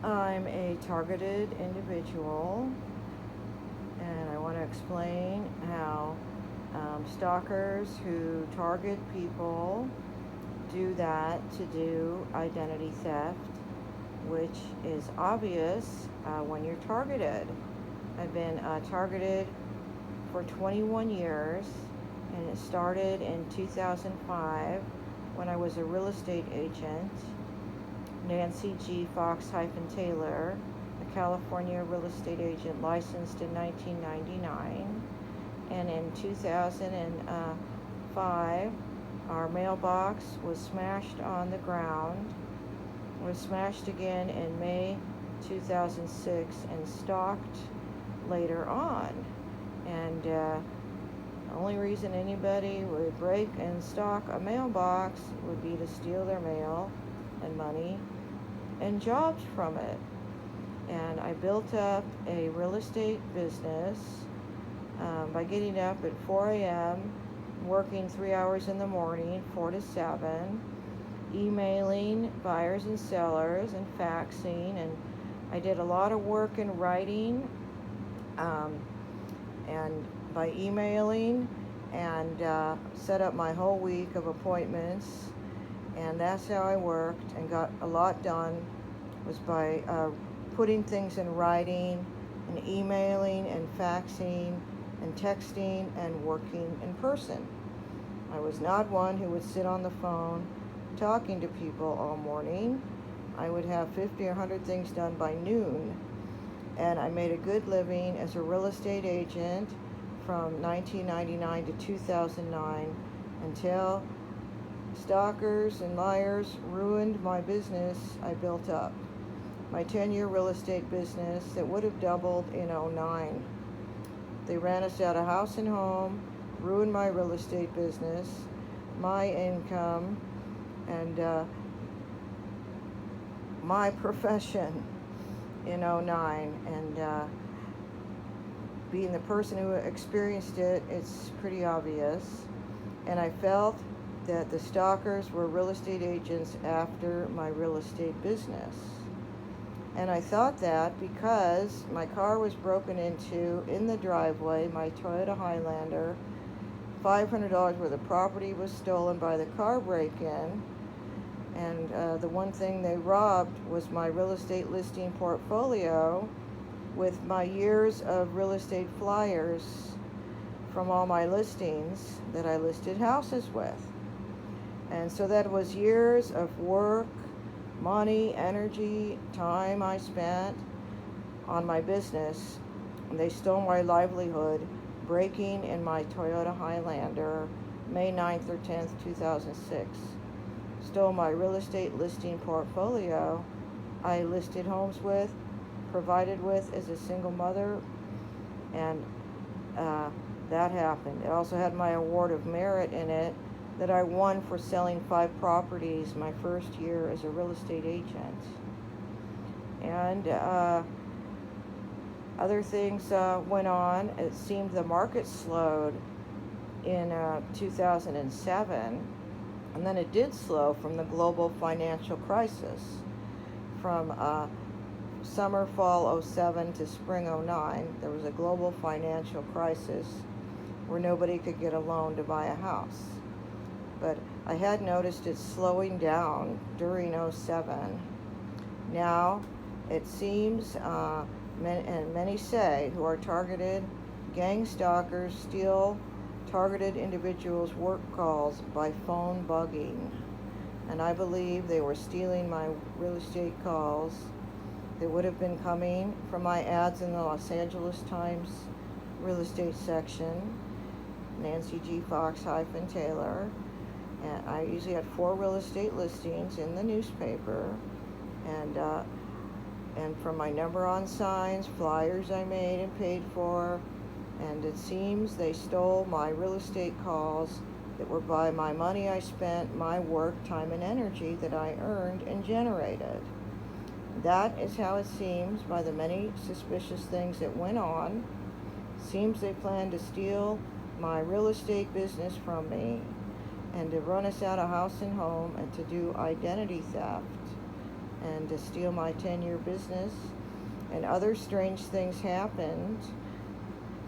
I'm a targeted individual, and I want to explain how stalkers who target people do that to do identity theft, which is obvious when you're targeted. I've been targeted for 21 years, and it started in 2005 when I was a real estate agent, Nancy G. Fox-Taylor, a California real estate agent licensed in 1999. And in 2005, our mailbox was smashed on the ground, was smashed again in May 2006, and stalked later on. And the only reason anybody would break and stalk a mailbox would be to steal their mail and money and jobs from it. And I built up a real estate business by getting up at 4 a.m., working 3 hours in the morning, 4 to 7, emailing buyers and sellers and faxing. And I did a lot of work in writing and by emailing, and set up my whole week of appointments. And that's how I worked and got a lot done, was by putting things in writing and emailing and faxing and texting and working in person. I was not one who would sit on the phone talking to people all morning. I would have 50 or 100 things done by noon. And I made a good living as a real estate agent from 1999 to 2009, until stalkers and liars ruined my business I built up. My 10-year real estate business that would have doubled in '09. They ran us out of house and home, ruined my real estate business, my income, and my profession in '09. And being the person who experienced it, it's pretty obvious. And I felt that the stalkers were real estate agents after my real estate business. And I thought that because my car was broken into in the driveway, my Toyota Highlander, $500 worth of property was stolen by the car break-in, and the one thing they robbed was my real estate listing portfolio with my years of real estate flyers from all my listings that I listed houses with. And so that was years of work, money, energy, time I spent on my business. And they stole my livelihood, breaking in my Toyota Highlander, May 9th or 10th, 2006. Stole my real estate listing portfolio I listed homes with, provided with as a single mother, and that happened. It also had my award of merit in it that I won for selling 5 properties my first year as a real estate agent. And other things went on. It seemed the market slowed in 2007, and then it did slow from the global financial crisis, from summer, fall '07 to spring '09. There was a global financial crisis where nobody could get a loan to buy a house. But I had noticed it slowing down during '07. Now, it seems, and many say, who are targeted, gang stalkers steal targeted individuals' work calls by phone bugging. And I believe they were stealing my real estate calls that would have been coming from my ads in the Los Angeles Times real estate section, Nancy G. Fox-Taylor. And I usually had 4 real estate listings in the newspaper, and from my number on signs, flyers I made and paid for. And it seems they stole my real estate calls that were by my money I spent, my work, time, and energy that I earned and generated. That is how it seems by the many suspicious things that went on. Seems they planned to steal my real estate business from me, and to run us out of house and home, and to do identity theft. and to steal my 10-year business. And other strange things happened,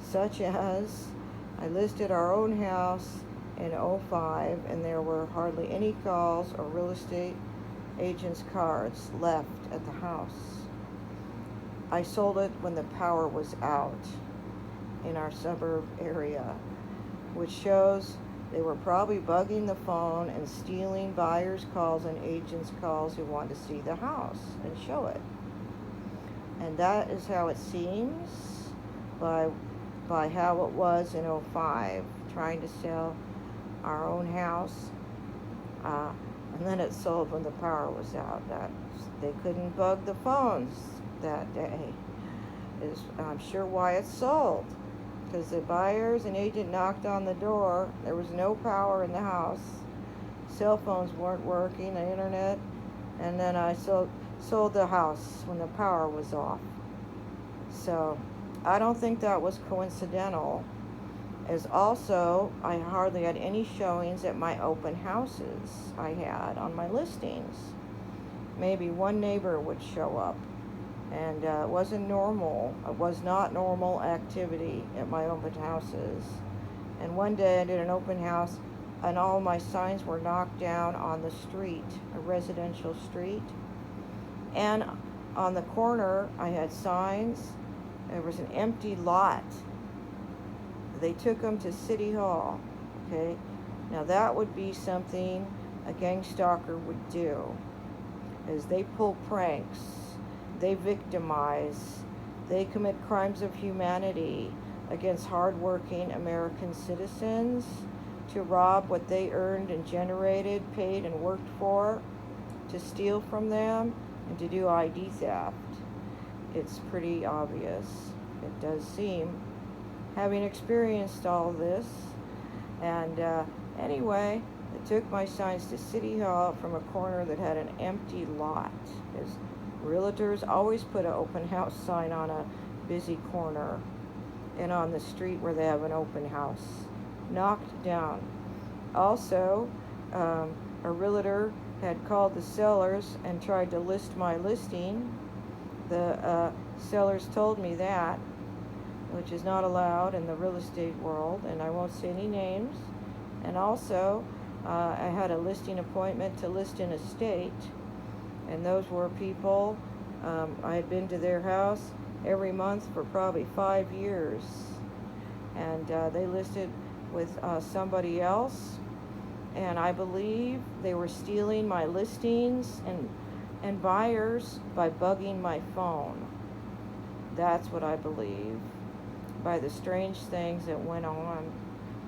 such as I listed our own house in '05, and there were hardly any calls or real estate agents' cards left at the house. I sold it when the power was out in our suburb area, which shows they were probably bugging the phone and stealing buyers' calls and agents' calls who wanted to see the house and show it. And that is how it seems by how it was in '05, trying to sell our own house. And then it sold when the power was out. That they couldn't bug the phones that day. I'm sure why it sold. Because the buyers and agent knocked on the door. There was no power in the house. Cell phones weren't working, the internet. And then I sold the house when the power was off. So I don't think that was coincidental. As also, I hardly had any showings at my open houses I had on my listings. Maybe one neighbor would show up. And it wasn't normal. It was not normal activity at my open houses. And one day I did an open house, and all my signs were knocked down on the street, a residential street. And on the corner, I had signs. There was an empty lot. They took them to City Hall. Okay, now that would be something a gang stalker would do, is they pull pranks. They victimize, they commit crimes of humanity against hardworking American citizens to rob what they earned and generated, paid and worked for, to steal from them, and to do ID theft. It's pretty obvious. It does seem, having experienced all this. And anyway, they took my signs to City Hall from a corner that had an empty lot. Realtors always put an open house sign on a busy corner and on the street where they have an open house. Knocked down. Also, a realtor had called the sellers and tried to list my listing. The sellers told me that, which is not allowed in the real estate world, and I won't say any names. And also, I had a listing appointment to list an estate. And those were people, I had been to their house every month for probably 5 years. And they listed with somebody else. And I believe they were stealing my listings and buyers by bugging my phone. That's what I believe. By the strange things that went on,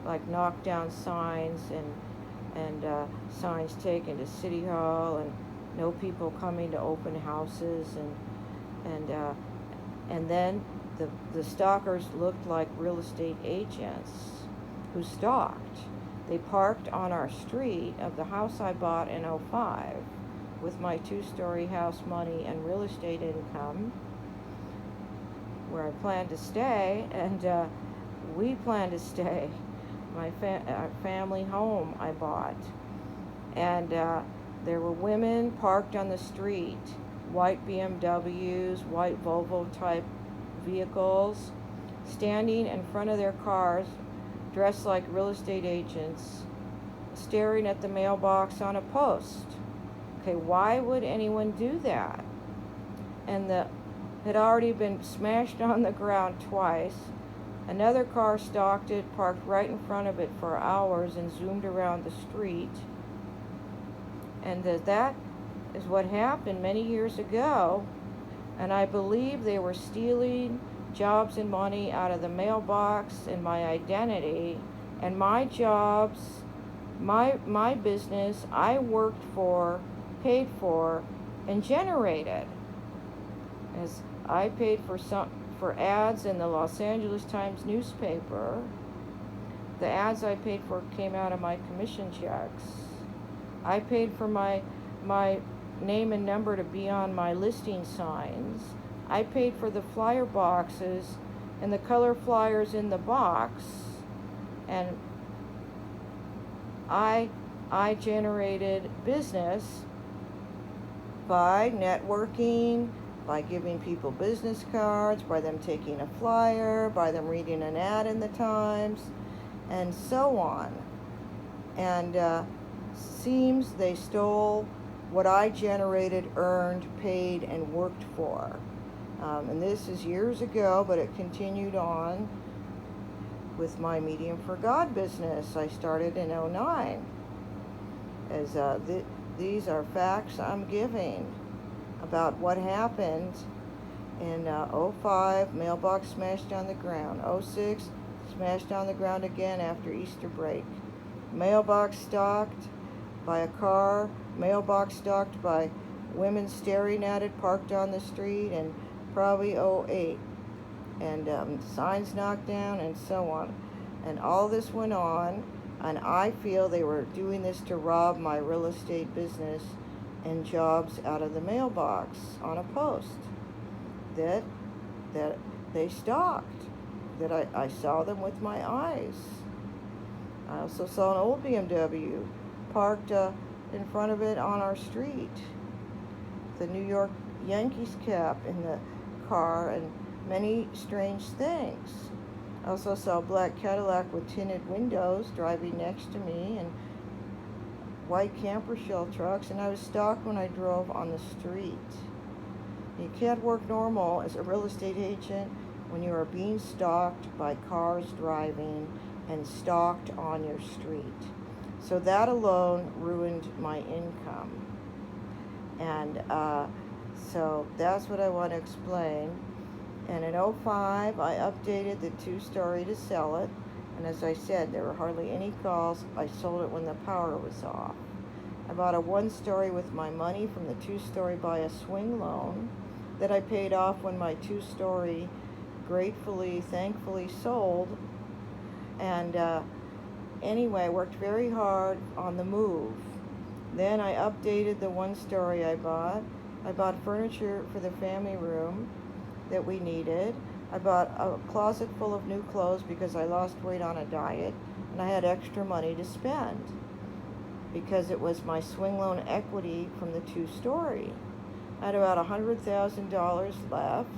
like knockdown signs and signs taken to City Hall, and no people coming to open houses, and then the stalkers looked like real estate agents who stalked. They parked on our street of the house I bought in '05 with my 2-story house money and real estate income, where I planned to stay, and we planned to stay. My family home I bought, and there were women parked on the street, white BMWs, white Volvo type vehicles, standing in front of their cars, dressed like real estate agents, staring at the mailbox on a post. Okay, why would anyone do that? And it had already been smashed on the ground twice. Another car stalked it, parked right in front of it for hours, and zoomed around the street. And that is what happened many years ago. And I believe they were stealing jobs and money out of the mailbox and my identity and my jobs, my business I worked for, paid for, and generated. As I paid for ads in the Los Angeles Times newspaper. The ads I paid for came out of my commission checks. I paid for my name and number to be on my listing signs. I paid for the flyer boxes and the color flyers in the box. And I generated business by networking, by giving people business cards, by them taking a flyer, by them reading an ad in the Times, and so on. And seems they stole what I generated, earned, paid, and worked for. And this is years ago, but it continued on with my Medium for God business. I started in '09. As these are facts I'm giving about what happened in '05, mailbox smashed on the ground. '06, smashed on the ground again after Easter break. Mailbox stalked by a car, mailbox stalked by women staring at it parked on the street, and probably '08. And signs knocked down and so on. And all this went on, and I feel they were doing this to rob my real estate business and jobs out of the mailbox on a post that they stalked, that I saw them with my eyes. I also saw an old BMW parked in front of it on our street, the New York Yankees cap in the car, and many strange things. I also saw a black Cadillac with tinted windows driving next to me, and white camper shell trucks, and I was stalked when I drove on the street. You can't work normal as a real estate agent when you are being stalked by cars driving and stalked on your street. So that alone ruined my income. And so that's what I want to explain. And in '05, I updated the 2-story to sell it. And as I said, there were hardly any calls. I sold it when the power was off. I bought a 1-story with my money from the 2-story by a swing loan that I paid off when my 2-story gratefully, thankfully sold. And anyway, I worked very hard on the move. Then I updated the 1-story I bought. I bought furniture for the family room that we needed. I bought a closet full of new clothes because I lost weight on a diet, and I had extra money to spend because it was my swing loan equity from the 2-story. I had about $100,000 left,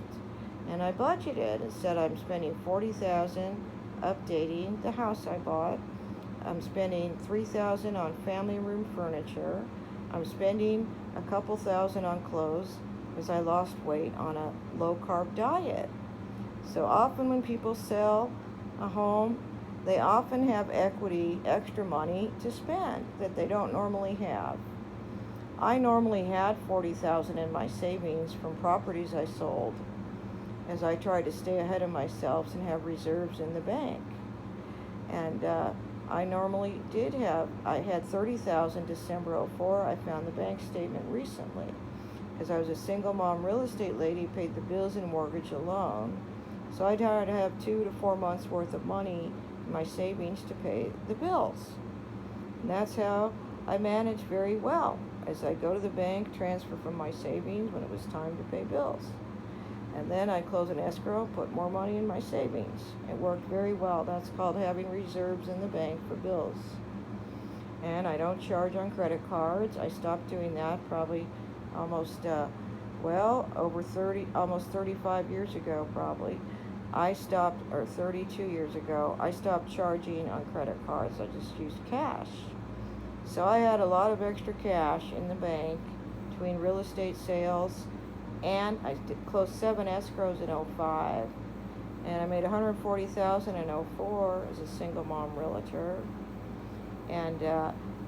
and I budgeted and said I'm spending $40,000 updating the house I bought. I'm spending $3,000 on family room furniture. I'm spending a couple thousand on clothes because I lost weight on a low-carb diet. So often when people sell a home, they often have equity, extra money to spend that they don't normally have. I normally had $40,000 in my savings from properties I sold, as I tried to stay ahead of myself and have reserves in the bank. And I normally did have, I had $30,000 December '04. I found the bank statement recently. Because I was a single mom real estate lady, paid the bills and mortgage alone. So I'd had to have 2 to 4 months worth of money in my savings to pay the bills. And that's how I managed very well, as I'd go to the bank, transfer from my savings when it was time to pay bills. And then I'd close an escrow, put more money in my savings. It worked very well. That's called having reserves in the bank for bills. And I don't charge on credit cards. I stopped doing that probably almost, almost 35 years ago probably. I stopped, or 32 years ago, I stopped charging on credit cards. I just used cash. So I had a lot of extra cash in the bank between real estate sales, and I closed 7 escrows in '05, and I made $140,000 in '04 as a single mom realtor. And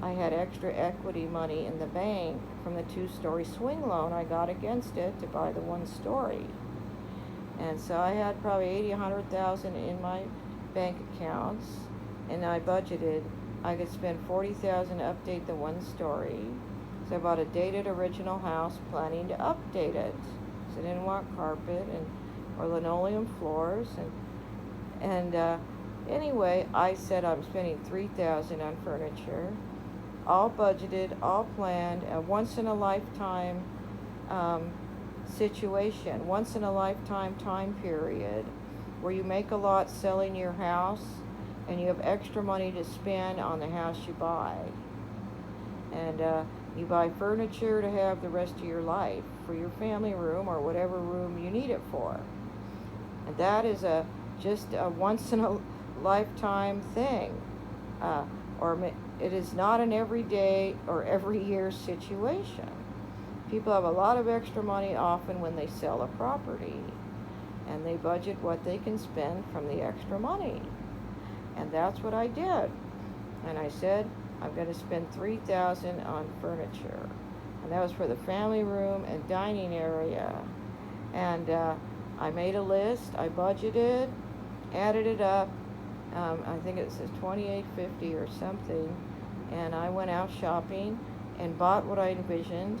I had extra equity money in the bank from the 2-story swing loan I got against it to buy the 1-story. And so I had probably $100,000 in my bank accounts, and I budgeted I could spend $40,000 to update the 1-story. So I bought a dated original house, planning to update it. So I didn't want carpet or linoleum floors, and anyway, I said I'm spending $3,000 on furniture, all budgeted, all planned, a once-in-a-lifetime situation, once-in-a-lifetime time period where you make a lot selling your house and you have extra money to spend on the house you buy. And You buy furniture to have the rest of your life for your family room or whatever room you need it for. And that is just a once in a lifetime thing. Uh, it is not an everyday or every year situation. People have a lot of extra money often when they sell a property, and they budget what they can spend from the extra money. And that's what I did. And I said, I'm going to spend $3,000 on furniture. And that was for the family room and dining area. And I made a list, I budgeted, added it up. I think it says $28.50 or something. And I went out shopping and bought what I envisioned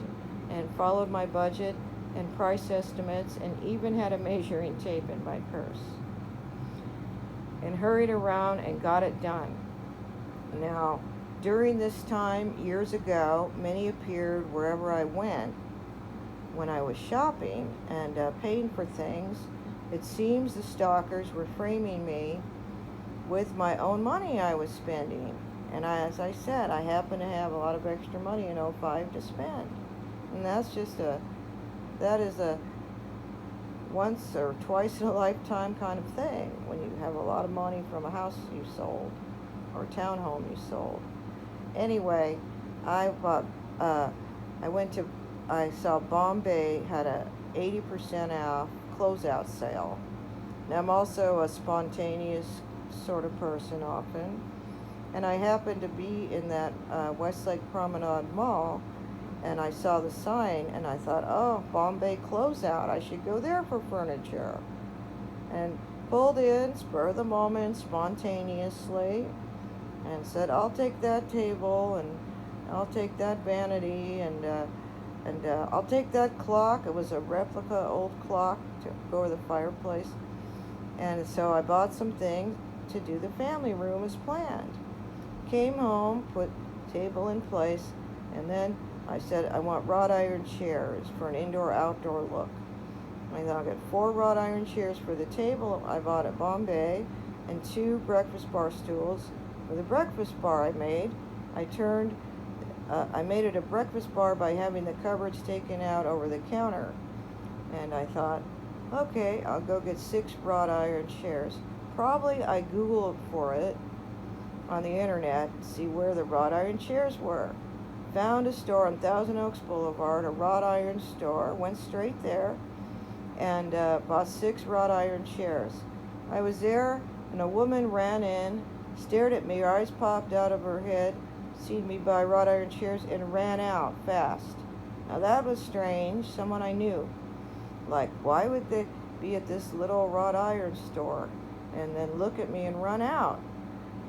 and followed my budget and price estimates, and even had a measuring tape in my purse. And hurried around and got it done. Now, during this time, years ago, many appeared wherever I went when I was shopping and paying for things. It seems the stalkers were framing me with my own money I was spending. And as I said, I happen to have a lot of extra money in '05 to spend. And that is a once or twice in a lifetime kind of thing when you have a lot of money from a house you sold or townhome you sold. Anyway, I saw Bombay had a 80% off closeout sale. Now, I'm also a spontaneous sort of person often, and I happened to be in that Westlake Promenade Mall, and I saw the sign, and I thought, oh, Bombay closeout, I should go there for furniture. And pulled in, spur of the moment, spontaneously, and said, I'll take that table, and I'll take that vanity, and I'll take that clock. It was a replica old clock to go over the fireplace. And so I bought some things to do the family room as planned. Came home, put table in place, and then I said, I want wrought iron chairs for an indoor-outdoor look. I thought I got 4 wrought iron chairs for the table I bought at Bombay, and 2 breakfast bar stools. For the breakfast bar I made it a breakfast bar by having the cupboards taken out over the counter. And I thought, okay, I'll go get 6 wrought iron chairs. Probably I Googled for it on the internet to see where the wrought iron chairs were. Found a store on Thousand Oaks Boulevard, a wrought iron store, went straight there, and bought 6 wrought iron chairs. I was there, and a woman ran in, stared at me, her eyes popped out of her head, seen me buy wrought iron chairs, and ran out fast. Now that was strange, someone I knew. Like, why would they be at this little wrought iron store and then look at me and run out?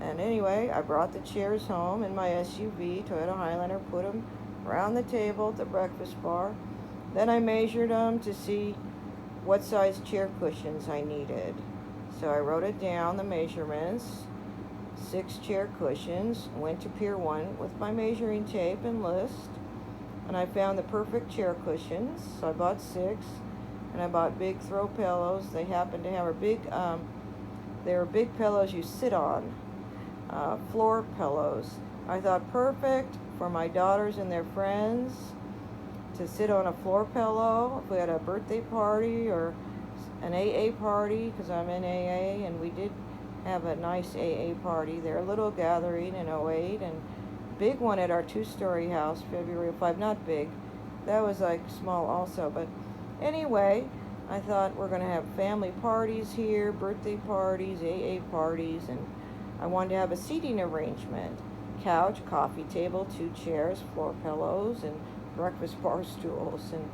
And anyway, I brought the chairs home in my SUV, Toyota Highlander, put them around the table at the breakfast bar. Then I measured them to see what size chair cushions I needed. So I wrote it down, the measurements, 6 chair cushions, went to Pier 1 with my measuring tape and list, and I found the perfect chair cushions. So I bought 6, and I bought big throw pillows. They happened to have they were big pillows you sit on. Floor pillows. I thought perfect for my daughters and their friends to sit on a floor pillow if we had a birthday party or an AA party, because I'm in AA, and we did have a nice AA party there, a little gathering in '08, and big one at our 2-story house, February 5, not big, that was like small also, but anyway, I thought we're going to have family parties here, birthday parties, AA parties, and I wanted to have a seating arrangement. Couch, coffee table, 2 chairs, floor pillows, and breakfast bar stools, and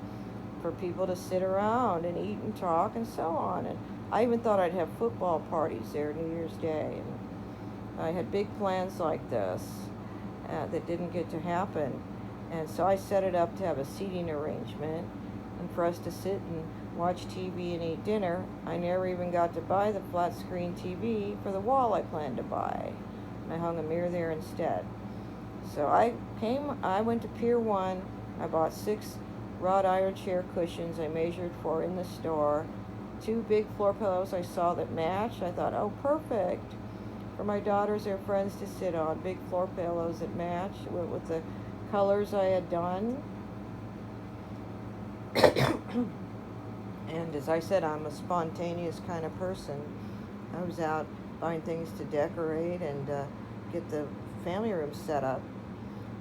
for people to sit around and eat and talk and so on. And I even thought I'd have football parties there New Year's Day. And I had big plans like this that didn't get to happen. And so I set it up to have a seating arrangement and for us to sit and watch TV and eat dinner. I never even got to buy the flat screen TV for the wall I planned to buy. And I hung a mirror there instead. So I went to Pier 1, I bought 6 wrought iron chair cushions I measured for in the store, 2 big floor pillows I saw that matched. I thought, oh, perfect for my daughters or friends to sit on, big floor pillows that match with the colors I had done. And as I said, I'm a spontaneous kind of person. I was out buying things to decorate and get the family room set up,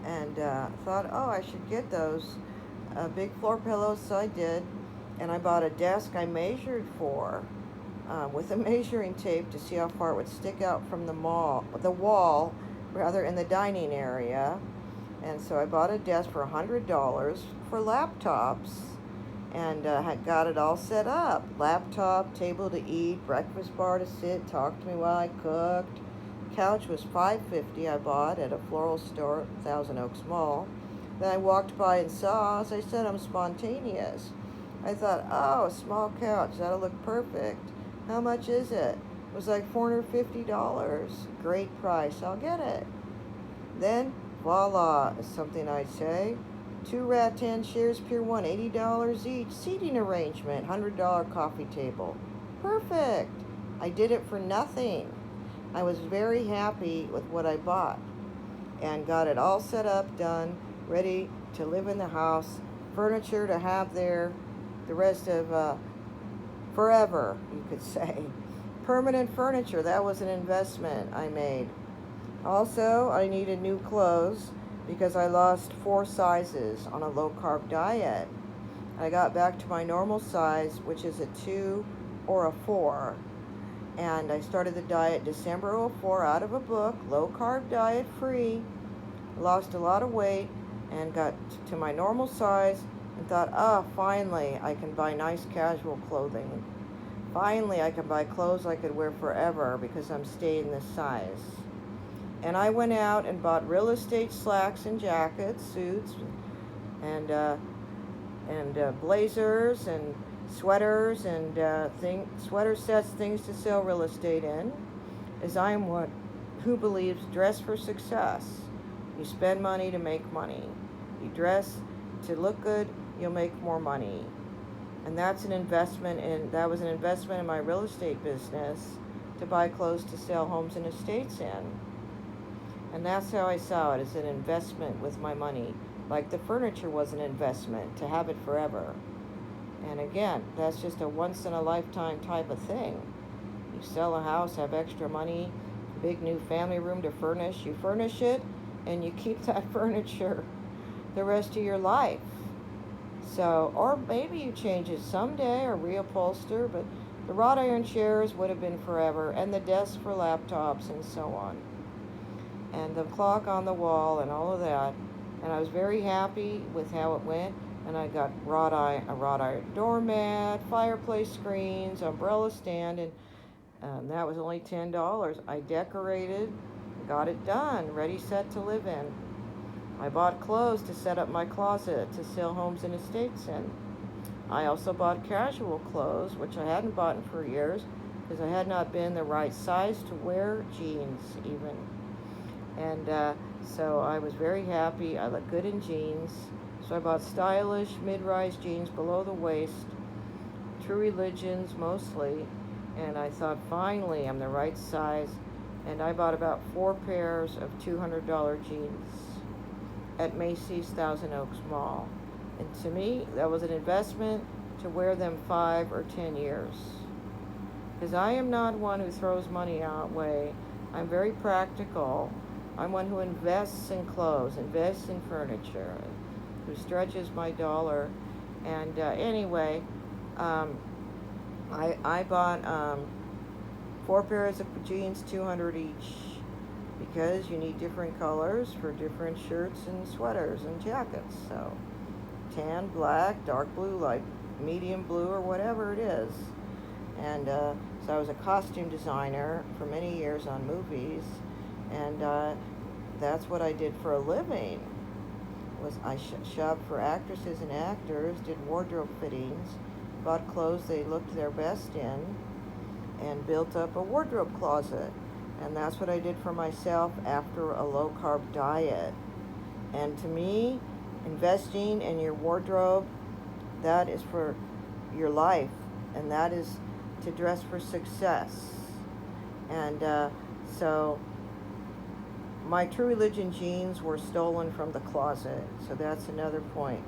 and thought, oh, I should get those big floor pillows. So I did, and I bought a desk I measured for with a measuring tape to see how far it would stick out from the wall, rather, in the dining area. And so I bought a desk for $100 for laptops, and had got it all set up. Laptop, table to eat, breakfast bar to sit, talk to me while I cooked. Couch was $5.50 I bought at a floral store at Thousand Oaks Mall. Then I walked by and saw, as I said, I'm spontaneous. I thought, oh, a small couch, that'll look perfect. How much is it? It was like $450. Great price, I'll get it. Then, voila, is something I'd say. 2 rattan chairs, Pier 1, $80 each. Seating arrangement, $100 coffee table. Perfect. I did it for nothing. I was very happy with what I bought and got it all set up, done, ready to live in the house. Furniture to have there the rest of forever, you could say. Permanent furniture, that was an investment I made. Also, I needed new clothes because I lost 4 sizes on a low-carb diet. I got back to my normal size, which is a 2 or a 4. And I started the diet December 04 out of a book, Low Carb Diet Free. Lost a lot of weight and got to my normal size and thought, finally I can buy nice casual clothing. Finally I can buy clothes I could wear forever because I'm staying this size. And I went out and bought real estate slacks and jackets, suits, and blazers and sweaters and sweater sets, things to sell real estate in, as I am one who believes dress for success. You spend money to make money. You dress to look good, you'll make more money. And that was an investment in my real estate business, to buy clothes to sell homes and estates in. And that's how I saw it, as an investment with my money. Like the furniture was an investment, to have it forever. And again, that's just a once-in-a-lifetime type of thing. You sell a house, have extra money, big new family room to furnish. You furnish it, and you keep that furniture the rest of your life. So, or maybe you change it someday or reupholster, but the wrought iron chairs would have been forever, and the desk for laptops and so on. And the clock on the wall and all of that. And I was very happy with how it went. And I got a wrought iron doormat, fireplace screens, umbrella stand, and that was only $10. I decorated, got it done, ready, set to live in. I bought clothes to set up my closet to sell homes and estates in. I also bought casual clothes, which I hadn't bought for years because I had not been the right size to wear jeans even. And so I was very happy. I looked good in jeans. So I bought stylish mid-rise jeans below the waist, True Religions mostly, and I thought, finally I'm the right size. And I bought about 4 pairs of $200 jeans at Macy's Thousand Oaks Mall. And to me, that was an investment to wear them 5 or 10 years. Because I am not one who throws money away. I'm very practical. I'm one who invests in clothes, invests in furniture, who stretches my dollar. And anyway, I bought 4 pairs of jeans, $200 each, because you need different colors for different shirts and sweaters and jackets. So tan, black, dark blue, light medium blue, or whatever it is. And so I was a costume designer for many years on movies, and that's what I did for a living. I shopped for actresses and actors, did wardrobe fittings, bought clothes they looked their best in, and built up a wardrobe closet. And that's what I did for myself after a low-carb diet. And to me, investing in your wardrobe, that is for your life, and that is to dress for success. And so my True Religion jeans were stolen from the closet. So that's another point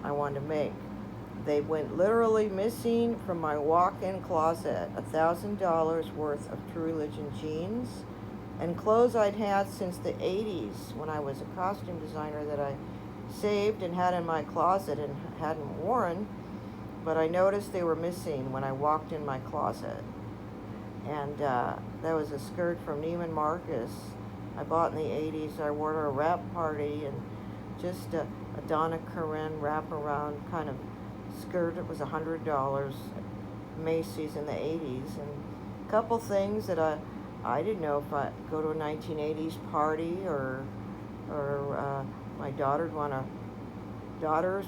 I wanted to make. They went literally missing from my walk-in closet. $1,000 worth of True Religion jeans and clothes I'd had since the 80s when I was a costume designer that I saved and had in my closet and hadn't worn, but I noticed they were missing when I walked in my closet. And that was a skirt from Neiman Marcus I bought in the 80s. I wore to a wrap party, and just a Donna Karan wraparound kind of skirt. It was $100 at Macy's in the 80s. And a couple things that I didn't know if I'd go to a 1980s party or my daughters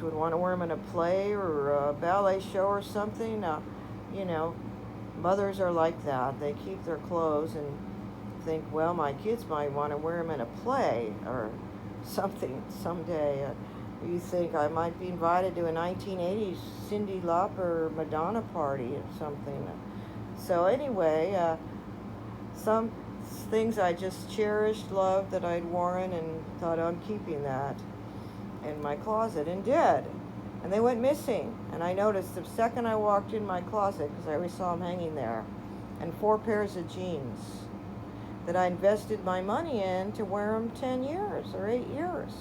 would want to wear them in a play or a ballet show or something. You know, mothers are like that. They keep their clothes and think, well, my kids might want to wear them in a play or something someday. You think I might be invited to a 1980s Cyndi Lauper Madonna party or something. So anyway, some things I just cherished, loved, that I'd worn, and thought, I'm keeping that in my closet, and did. And they went missing. And I noticed the second I walked in my closet, because I always saw them hanging there, and 4 pairs of jeans that I invested my money in to wear them 10 years or 8 years.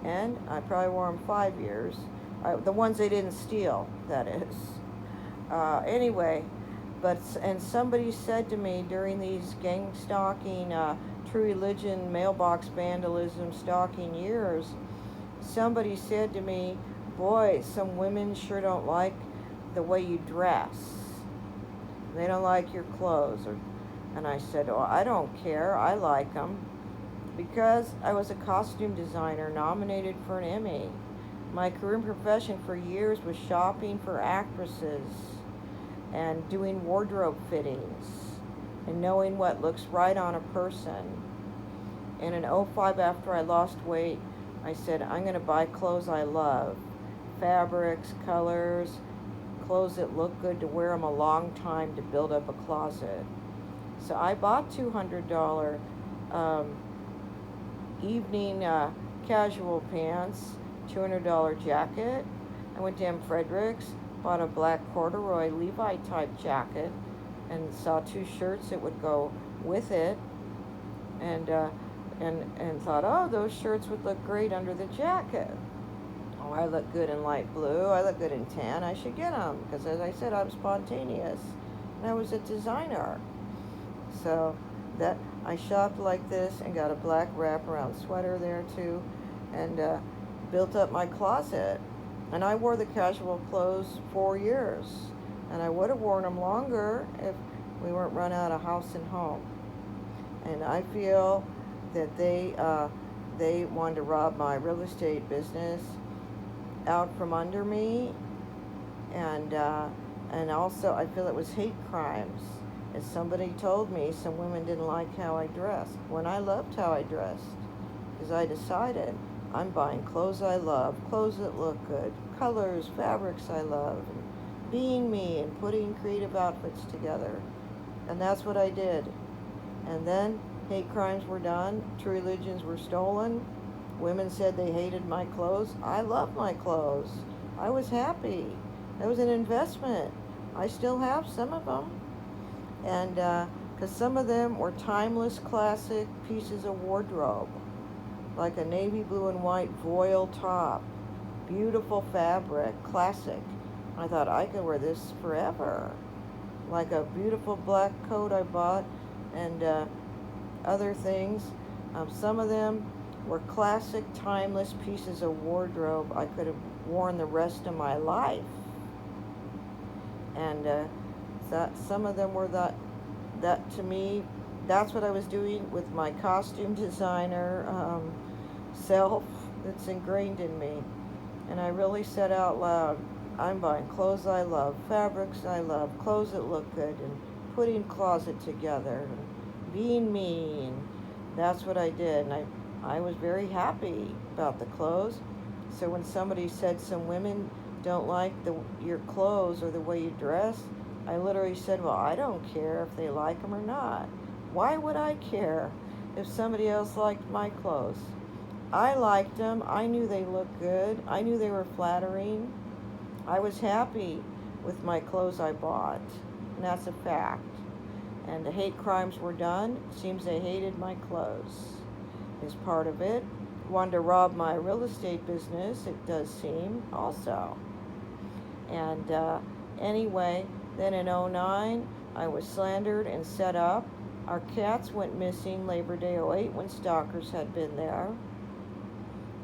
And I probably wore them 5 years. The ones they didn't steal, that is. Anyway, and somebody said to me during these gang stalking, True Religion, mailbox vandalism, stalking years, somebody said to me, boy, some women sure don't like the way you dress. They don't like your clothes. And I said, oh, I don't care. I like them. Because I was a costume designer nominated for an Emmy. My career and profession for years was shopping for actresses and doing wardrobe fittings and knowing what looks right on a person. And in '05, after I lost weight, I said, I'm going to buy clothes I love. Fabrics, colors, clothes that look good, to wear them a long time, to build up a closet. So I bought $200 evening casual pants, $200 jacket. I went to M. Fredericks, bought a black corduroy Levi type jacket, and saw 2 shirts that would go with it, and thought, oh, those shirts would look great under the jacket. Oh, I look good in light blue. I look good in tan. I should get them, because as I said, I'm spontaneous, and I was a designer. So that I shopped like this and got a black wraparound sweater there too, and built up my closet. And I wore the casual clothes 4 years, and I would have worn them longer if we weren't run out of house and home. And I feel that they wanted to rob my real estate business out from under me, and also I feel it was hate crimes. As somebody told me, some women didn't like how I dressed, when I loved how I dressed, because I decided I'm buying clothes I love, clothes that look good, colors, fabrics I love, and being me and putting creative outfits together. And that's what I did. And then hate crimes were done, True Religions were stolen, women said they hated my clothes. I love my clothes. I was happy. It was an investment. I still have some of them. And because some of them were timeless classic pieces of wardrobe, like a navy blue and white voile top, beautiful fabric, classic. I thought I could wear this forever. Like a beautiful black coat I bought, and other things. Some of them were classic, timeless pieces of wardrobe I could have worn the rest of my life. And some of them were that to me, that's what I was doing with my costume designer self that's ingrained in me. And I really said out loud, I'm buying clothes I love, fabrics I love, clothes that look good, and putting closet together, and being me, and that's what I did. And I was very happy about the clothes. So when somebody said some women don't like your clothes or the way you dress, I literally said, well, I don't care if they like them or not. Why would I care? if somebody else liked my clothes. I liked them. I knew they looked good. I knew they were flattering. I was happy with my clothes I bought, and that's a fact. And the hate crimes were done. Seems they hated my clothes is part of it. Wanted to rob my real estate business, it does seem, also. And anyway, then in '09, I was slandered and set up. Our cats went missing Labor Day '08 when stalkers had been there.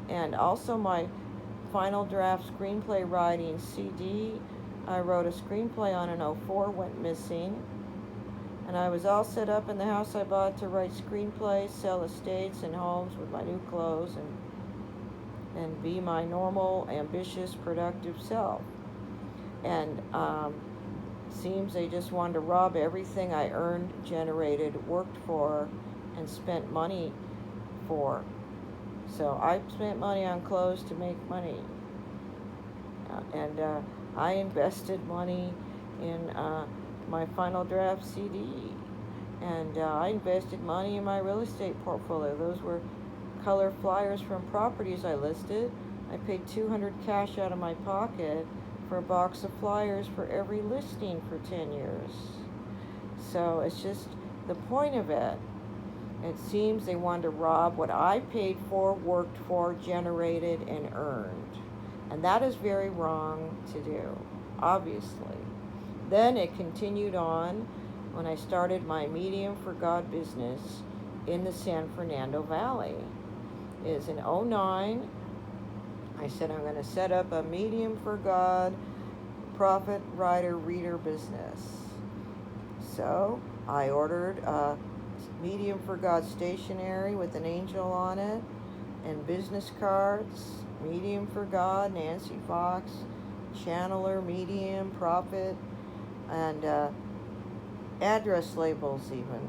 And also my final draft screenplay writing CD, I wrote a screenplay on in '04, went missing. And I was all set up in the house I bought to write screenplays, sell estates and homes with my new clothes, and be my normal, ambitious, productive self. And seems they just wanted to rob everything I earned, generated, worked for, and spent money for. So I spent money on clothes to make money. And I invested money in my final draft CD. And I invested money in my real estate portfolio. Those were color flyers from properties I listed. I paid $200 cash out of my pocket for a box of flyers for every listing for 10 years. So it's just the point of it. It seems they wanted to rob what I paid for, worked for, generated, and earned. And that is very wrong to do, obviously. Then it continued on when I started my Medium for God business in the San Fernando Valley. It is in '09. I said I'm going to set up a Medium for God prophet, writer, reader business. So I ordered a Medium for God stationery with an angel on it and business cards, Medium for God, Nancy Fox, channeler, medium, prophet, and address labels even.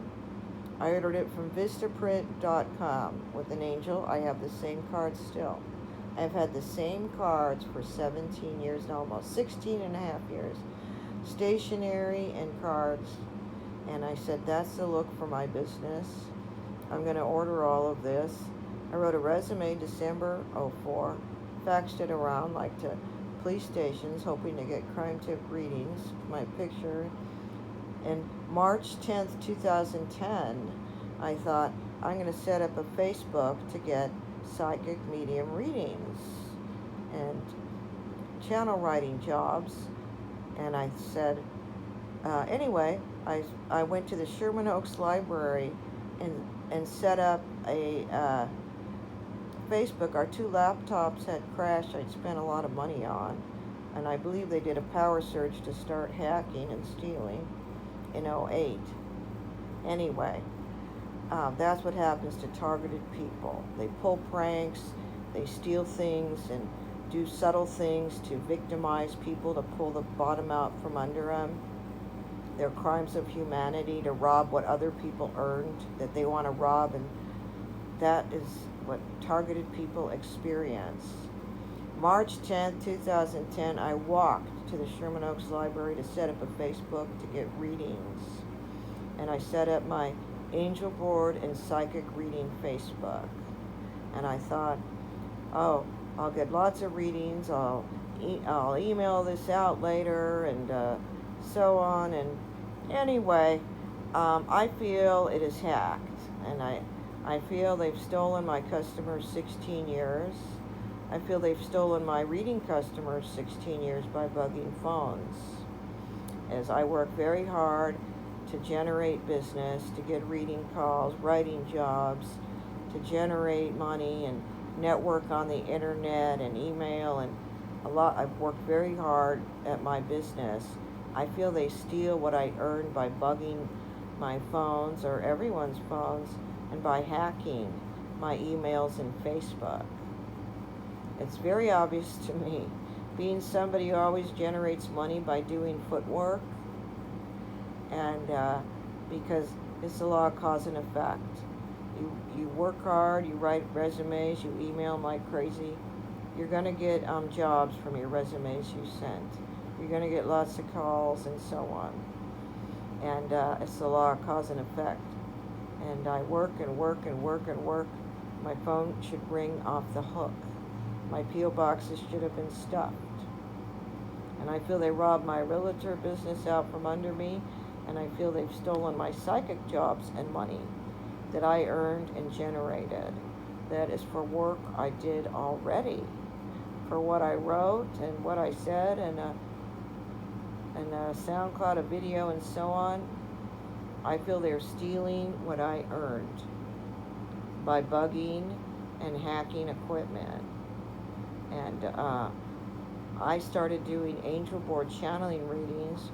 I ordered it from vistaprint.com with an angel. I have the same cards still. I've had the same cards for 17 years, no, almost 16 and a half years. Stationery and cards. And I said, that's the look for my business. I'm going to order all of this. I wrote a resume December '04, faxed it around like to police stations, hoping to get crime tip readings, my picture. And March 10th, 2010, I thought, I'm going to set up a Facebook to get psychic medium readings and channel writing jobs. And I said, anyway, I went to the Sherman Oaks Library and set up a Facebook. Our two laptops had crashed I'd spent a lot of money on, and I believe they did a power surge to start hacking and stealing in '08. Anyway, that's what happens to targeted people. They pull pranks, they steal things, and do subtle things to victimize people, to pull the bottom out from under them. They're crimes of humanity, to rob what other people earned, that they want to rob, and that is what targeted people experience. March 10th, 2010, I walked to the Sherman Oaks Library to set up a Facebook to get readings. And I set up my angel board and psychic reading Facebook. And I thought, oh, I'll get lots of readings, I'll email this out later, and so on. And anyway, I feel it is hacked. And I feel they've stolen my customers 16 years. I feel they've stolen my reading customers 16 years by bugging phones. As I work very hard to generate business, to get reading calls, writing jobs, to generate money and network on the internet and email, and I've worked very hard at my business. I feel they steal what I earn by bugging my phones or everyone's phones and by hacking my emails and Facebook. It's very obvious to me, being somebody who always generates money by doing footwork, and because it's the law of cause and effect. You work hard, you write resumes, you email them like crazy, you're going to get jobs from your resumes you sent. You're going to get lots of calls and so on. And it's the law of cause and effect. and I work and work and work and work. My phone should ring off the hook. My P.O. boxes should have been stuffed. And I feel they robbed my realtor business out from under me, and I feel they've stolen my psychic jobs and money that I earned and generated. That is for work I did already, for what I wrote and what I said, and a SoundCloud, a video, and so on. I feel they're stealing what I earned by bugging and hacking equipment. And I started doing angel board channeling readings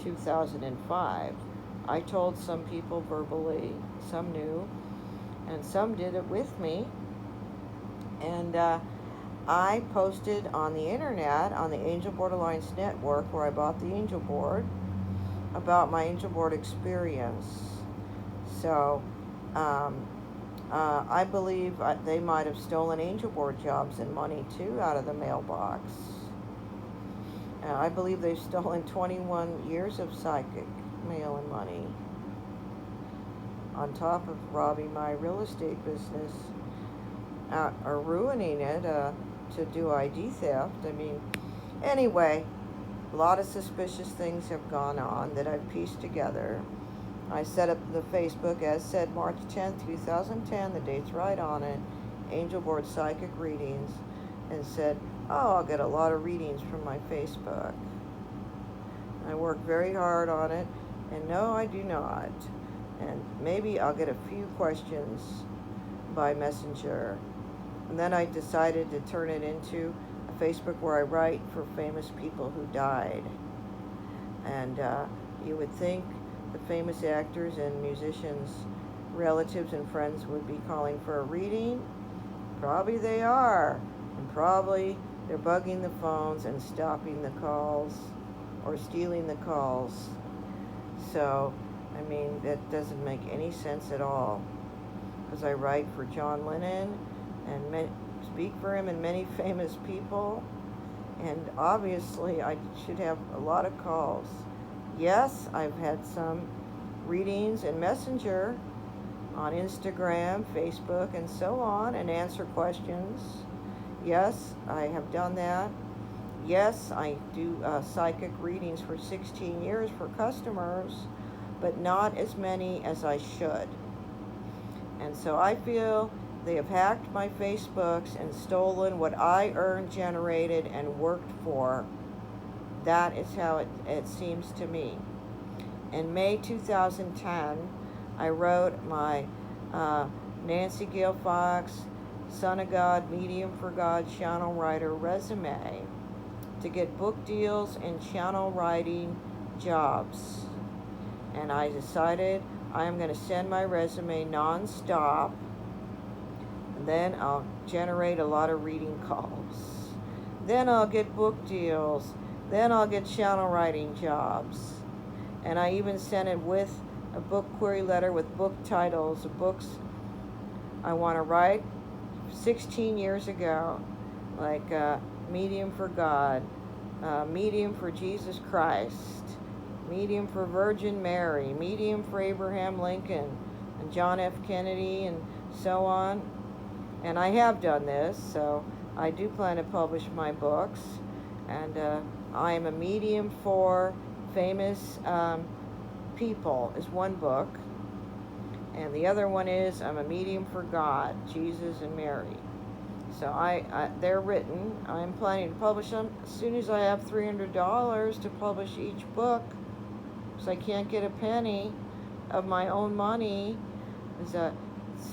2005. I told some people verbally, some knew, and some did it with me. And I posted on the internet, on the Angel Board Alliance network, where I bought the angel board, about my angel board experience. So I believe they might have stolen angel board jobs and money too out of the mailbox. I believe they've stolen 21 years of psychic mail and money, on top of robbing my real estate business or ruining it to do ID theft. I mean, anyway, a lot of suspicious things have gone on that I've pieced together. I set up the Facebook, as said, March 10th, 2010, the date's right on it, Angel Board Psychic Readings, and said, oh, I'll get a lot of readings from my Facebook. I work very hard on it, and no, I do not. And maybe I'll get a few questions by messenger. And then I decided to turn it into a Facebook where I write for famous people who died. And you would think the famous actors and musicians, relatives and friends would be calling for a reading. Probably they are. And probably they're bugging the phones and stopping the calls or stealing the calls. So, I mean, that doesn't make any sense at all. Because I write for John Lennon and speak for him and many famous people. And obviously I should have a lot of calls. Yes, I've had some readings in Messenger on Instagram, Facebook, and so on, and answer questions. Yes, I have done that. Yes, I do psychic readings for 16 years for customers, but not as many as I should. And so I feel they have hacked my Facebooks and stolen what I earned, generated, and worked for. That is how it seems to me. In May 2010, I wrote my Nancy Gale Fox, Son of God, Medium for God, channel writer resume to get book deals and channel writing jobs. And I decided I'm going to send my resume non-stop, and then I'll generate a lot of reading calls. Then I'll get book deals. Then I'll get channel writing jobs. And I even sent it with a book query letter with book titles of books I want to write 16 years ago, like Medium for God, Medium for Jesus Christ, Medium for Virgin Mary, Medium for Abraham Lincoln, and John F. Kennedy, and so on. And I have done this, so I do plan to publish my books. And I am a medium for famous people is one book. And the other one is I'm a medium for God, Jesus and Mary. So they're written. I'm planning to publish them as soon as I have $300 to publish each book, because I can't get a penny of my own money. It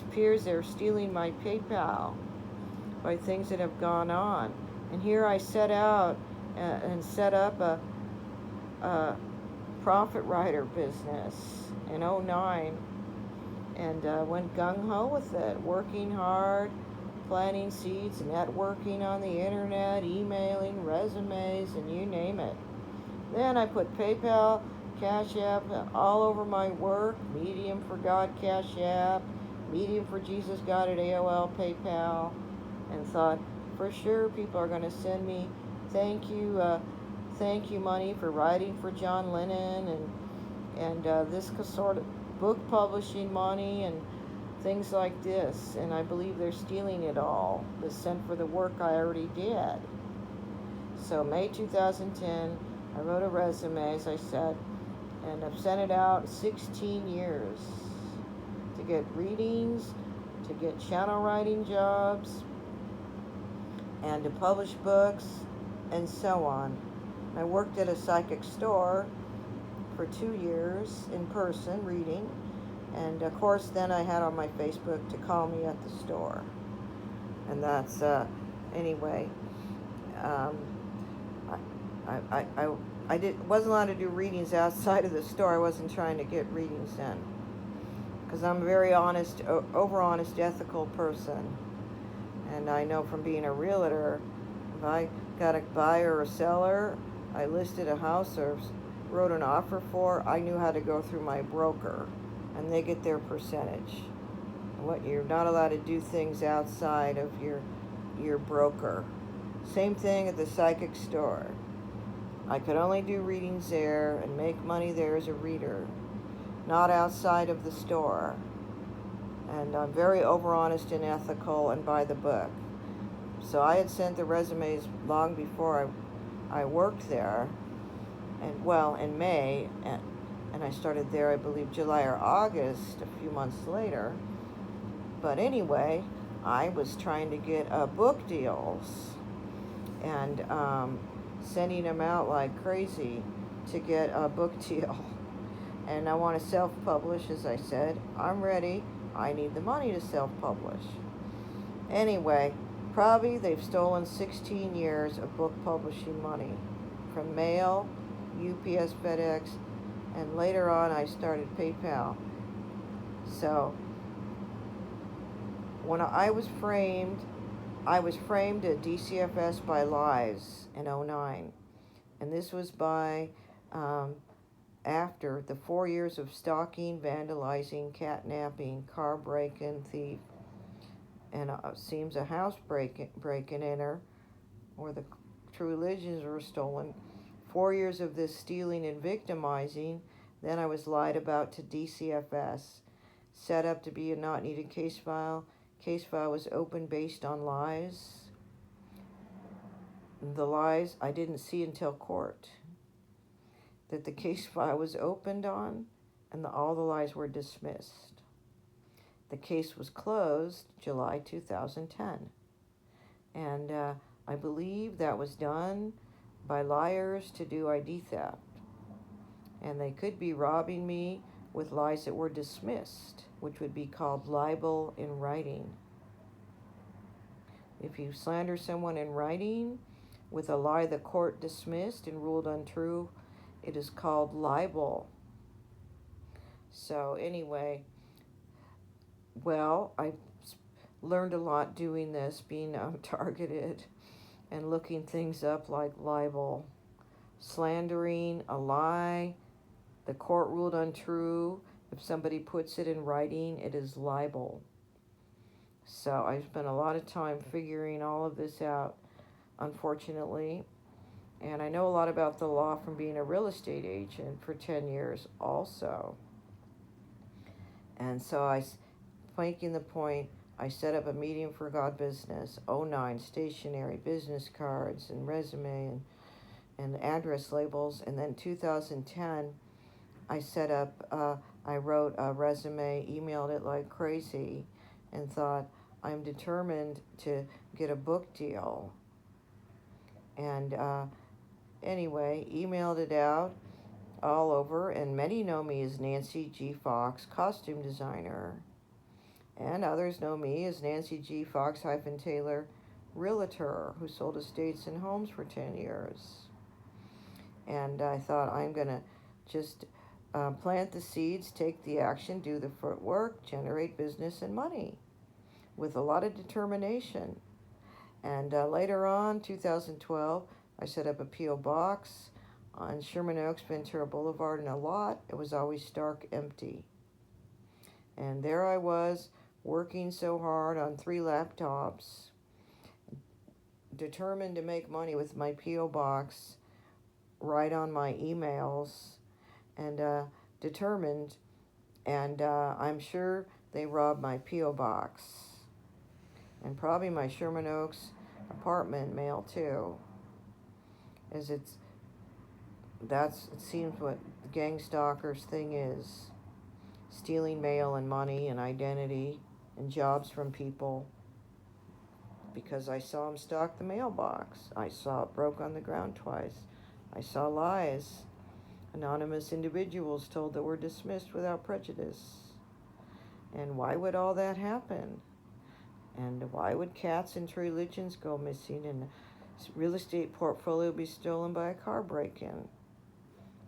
appears they're stealing my PayPal by things that have gone on. And here I set out and set up a profit writer business in 2009, and went gung-ho with it, working hard, planting seeds, networking on the internet, emailing, resumes, and you name it. Then I put PayPal, Cash App all over my work, Medium for God, Cash App, Medium for Jesus God at AOL, PayPal, and thought, for sure people are going to send me thank you money for writing for John Lennon and this sort of book publishing money and things like this, and I believe they're stealing it all. The cent for the work I already did. So May 2010, I wrote a resume, as I said, and I've sent it out 16 years to get readings, to get channel writing jobs, and to publish books, and so on. I worked at a psychic store for 2 years in person reading, and of course then I had on my Facebook to call me at the store. And that's anyway. Um, I wasn't allowed to do readings outside of the store. I wasn't trying to get readings in because I'm a very honest, over honest, ethical person. And I know from being a realtor, if I got a buyer or a seller, I listed a house or wrote an offer for, I knew how to go through my broker, and they get their percentage. What, you're not allowed to do things outside of your broker. Same thing at the psychic store. I could only do readings there and make money there as a reader, not outside of the store. And I'm very over honest and ethical and by the book. So I had sent the resumes long before I worked there, and well, in May, and I started there, I believe, July or August, a few months later. But anyway, I was trying to get book deals and sending them out like crazy to get a book deal. And I want to self-publish, as I said. I'm ready. I need the money to self-publish. Anyway, probably they've stolen 16 years of book publishing money from mail, UPS, FedEx, and later on I started PayPal. So when I was framed at DCFS by lies in '09. And this was by after the 4 years of stalking, vandalizing, catnapping, car break-in, thief, and seems a house break-in enter, or the true religions were stolen. 4 years of this stealing and victimizing. Then I was lied about to DCFS, set up to be a not needed case file. Case file was opened based on lies. The lies I didn't see until court, that the case file was opened on, and all the lies were dismissed. The case was closed July 2010. And I believe that was done by liars to do ID theft. And they could be robbing me with lies that were dismissed, which would be called libel in writing. If you slander someone in writing with a lie the court dismissed and ruled untrue, it is called libel. So anyway, well, I learned a lot doing this, being targeted and looking things up like libel, slandering, a lie, the court ruled untrue. If somebody puts it in writing, it is libel. So I spent a lot of time figuring all of this out, unfortunately. And I know a lot about the law from being a real estate agent for 10 years also. And so making the point, I set up a medium for God business, '09, stationery, business cards, and resume, and address labels. And then 2010, I set up, I wrote a resume, emailed it like crazy, and thought, I'm determined to get a book deal. And anyway, emailed it out all over, and many know me as Nancy G. Fox, costume designer. And others know me as Nancy G. Fox-Taylor, realtor, who sold estates and homes for 10 years. And I thought, I'm going to just plant the seeds, take the action, do the footwork, generate business and money with a lot of determination. And later on, 2012, I set up a P.O. box on Sherman Oaks, Ventura Boulevard in a lot. It was always stark empty. And there I was, working so hard on 3 laptops, determined to make money with my P.O. box, write on my emails, and determined And I'm sure they robbed my P.O. box and probably my Sherman Oaks apartment mail too, as it seems what the gang stalkers thing is, stealing mail and money and identity and jobs from people, because I saw them stalk the mailbox. I saw it broke on the ground twice. I saw lies. Anonymous individuals told that were dismissed without prejudice. And why would all that happen? And why would cats and religions go missing and a real estate portfolio be stolen by a car break-in?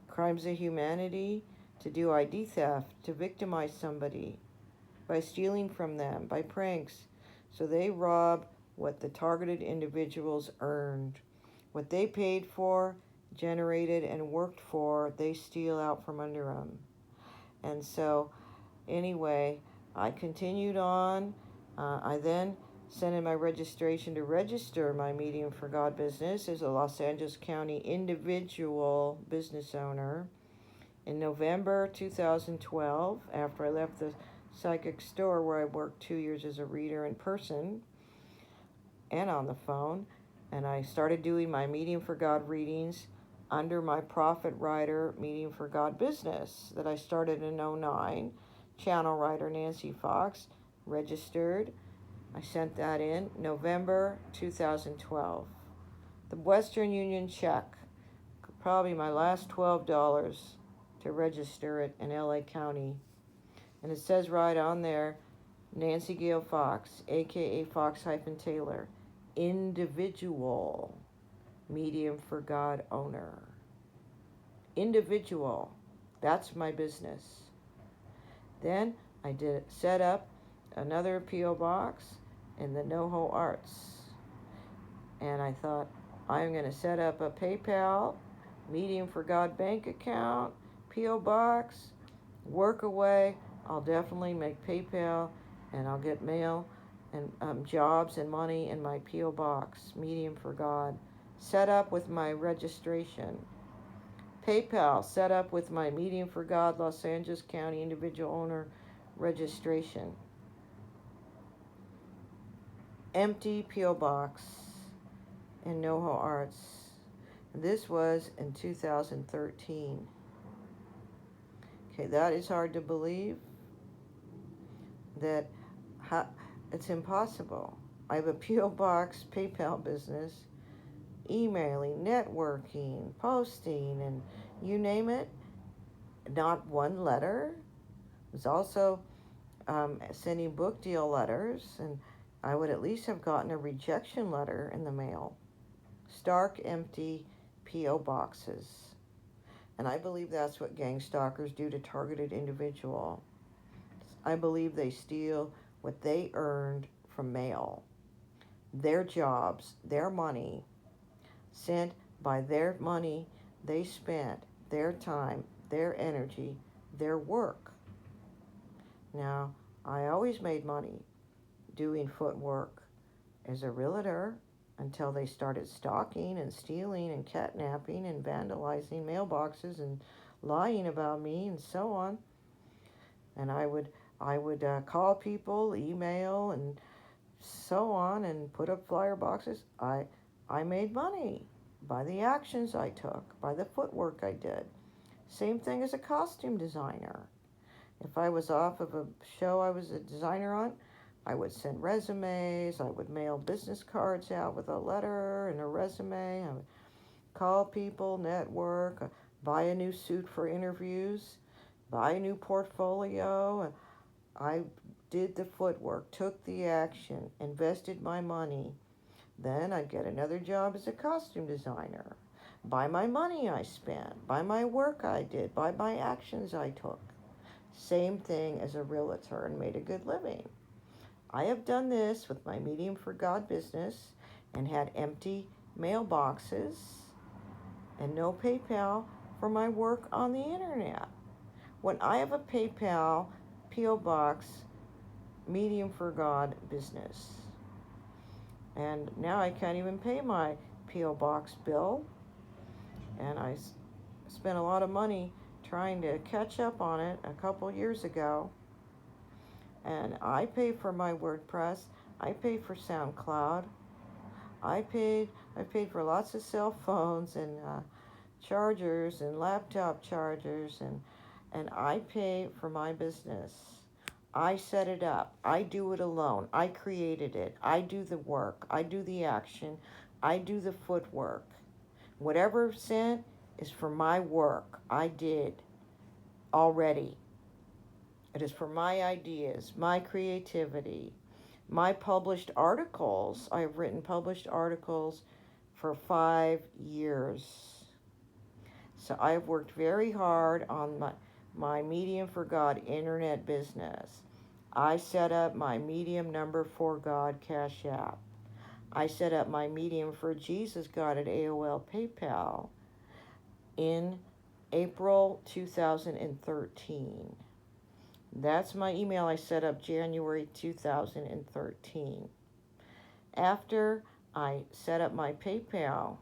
Crimes of humanity, to do ID theft, to victimize somebody by stealing from them, by pranks. So they rob what the targeted individuals earned. What they paid for, generated, and worked for, they steal out from under them. And so, anyway, I continued on. I then sent in my registration to register my Medium for God business as a Los Angeles County individual business owner. In November 2012, after I left the psychic store where I worked 2 years as a reader in person and on the phone, and I started doing my Medium for God readings under my Prophet Writer Medium for God business that I started in '09. Channel writer Nancy Fox, registered. I sent that in November 2012. The Western Union check, probably my last $12 to register it in LA County. And it says right on there, Nancy Gail Fox, aka Fox-Taylor, individual Medium for God owner. Individual. That's my business. Then I did set up another P.O. box in the NoHo Arts. And I thought, I'm going to set up a PayPal, Medium for God bank account, P.O. box, work away. I'll definitely make PayPal, and I'll get mail and jobs and money in my P.O. box, Medium for God. Set up with my registration. PayPal, set up with my Medium for God Los Angeles County individual owner registration. Empty P.O. box in NoHo Arts. This was in 2013. Okay, that is hard to believe. That it's impossible. I have a P.O. box PayPal business, emailing, networking, posting, and you name it. Not one letter. I was also sending book deal letters, and I would at least have gotten a rejection letter in the mail. Stark, empty P.O. boxes. And I believe that's what gang stalkers do to targeted individuals. I believe they steal what they earned from mail. Their jobs, their money, sent by their money they spent, their time, their energy, their work. Now, I always made money doing footwork as a realtor until they started stalking and stealing and catnapping and vandalizing mailboxes and lying about me and so on. And I would call people, email, and so on, and put up flyer boxes. I made money by the actions I took, by the footwork I did. Same thing as a costume designer. If I was off of a show I was a designer on, I would send resumes. I would mail business cards out with a letter and a resume. I would call people, network, buy a new suit for interviews, buy a new portfolio. I did the footwork, took the action, invested my money. Then I'd get another job as a costume designer. By my money I spent, by my work I did, by my actions I took. Same thing as a realtor, and made a good living. I have done this with my Medium for God business and had empty mailboxes and no PayPal for my work on the internet. When I have a PayPal P.O. box Medium for God business, and now I can't even pay my P.O. box bill, and I spent a lot of money trying to catch up on it a couple years ago. And I pay for my WordPress. I pay for SoundCloud. I paid for lots of cell phones and chargers and laptop chargers, and I pay for my business. I set it up. I do it alone. I created it. I do the work. I do the action. I do the footwork. Whatever sent is for my work. I did already. It is for my ideas, my creativity, my published articles. I've written published articles for 5 years. So I've worked very hard on my Medium for God internet business. I set up my Medium number for God Cash App. I set up my Medium for Jesus God at AOL PayPal in April 2013. That's my email I set up January 2013. After I set up my PayPal,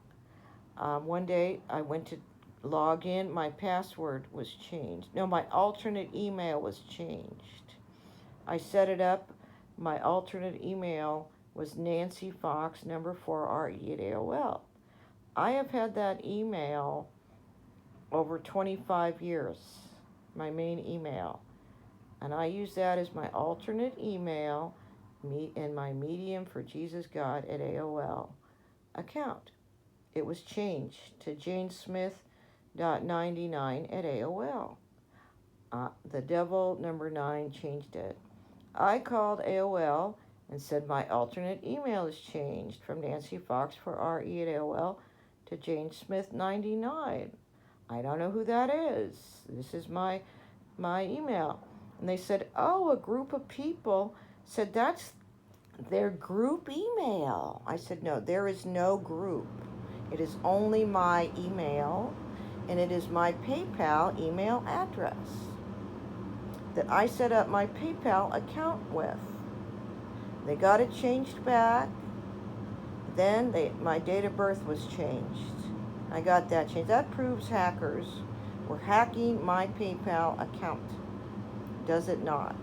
one day I went to log in, my password was changed. No, my alternate email was changed. I set it up, my alternate email was Nancy Fox, number 4RE at AOL. I have had that email over 25 years, my main email. And I use that as my alternate email in my Medium for Jesus God at AOL account. It was changed to janesmith.99 at AOL. The devil number 9 changed it. I called AOL and said my alternate email is changed from Nancy Fox for RE at AOL to janesmith99. I don't know who that is. This is my email. And they said, oh, a group of people said that's their group email. I said, no, there is no group. It is only my email, and it is my PayPal email address that I set up my PayPal account with. They got it changed back. Then my date of birth was changed. I got that changed. That proves hackers were hacking my PayPal account. Does it not?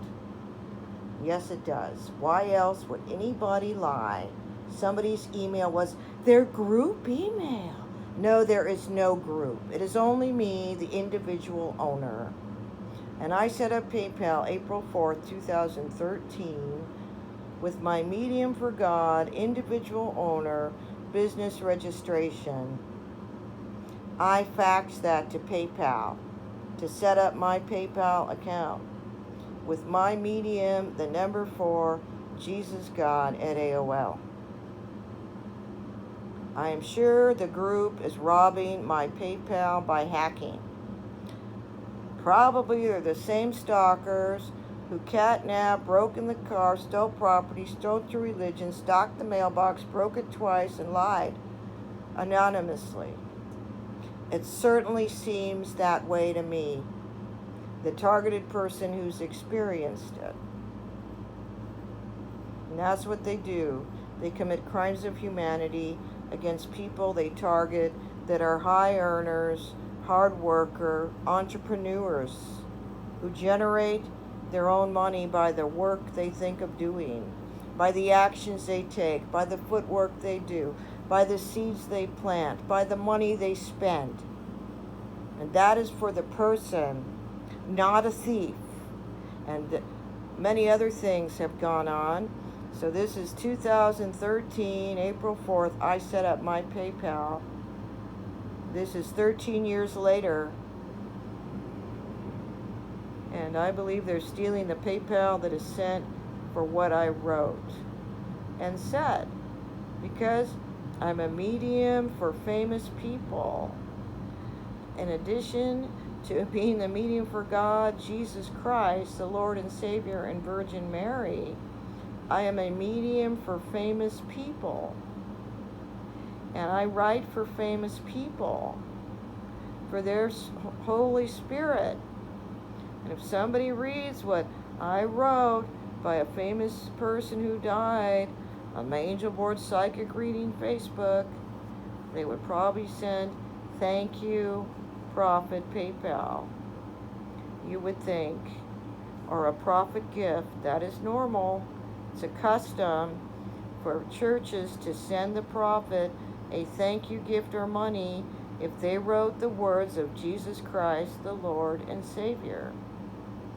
Yes, it does. Why else would anybody lie? Somebody's email was their group email. No, there is no group. It is only me, the individual owner. And I set up PayPal April 4th, 2013 with my Medium for God, individual owner, business registration. I faxed that to PayPal to set up my PayPal account with my Medium, the number 4, Jesus God at AOL. I am sure the group is robbing my PayPal by hacking. Probably they're the same stalkers who catnapped, broke in the car, stole property, stole your religion, stalked the mailbox, broke it twice, and lied anonymously. It certainly seems that way to me, the targeted person who's experienced it. And that's what they do. They commit crimes of humanity against people they target that are high earners, hard worker, entrepreneurs who generate their own money by the work they think of doing, by the actions they take, by the footwork they do, by the seeds they plant, by the money they spend. And that is for the person, not a thief. And many other things have gone on. So this is 2013, April 4th, I set up my PayPal. This is 13 years later. And I believe they're stealing the PayPal that is sent for what I wrote and said, because I'm a medium for famous people. In addition to being the medium for God, Jesus Christ, the Lord and Savior, and Virgin Mary, I am a medium for famous people. And I write for famous people, for their Holy Spirit. And if somebody reads what I wrote by a famous person who died on my Angel Board Psychic Reading Facebook, they would probably send, thank you, Prophet PayPal. you would think, or a profit gift. That is normal. It's a custom for churches to send the prophet a thank you gift or money if they wrote the words of Jesus Christ, the Lord and Savior.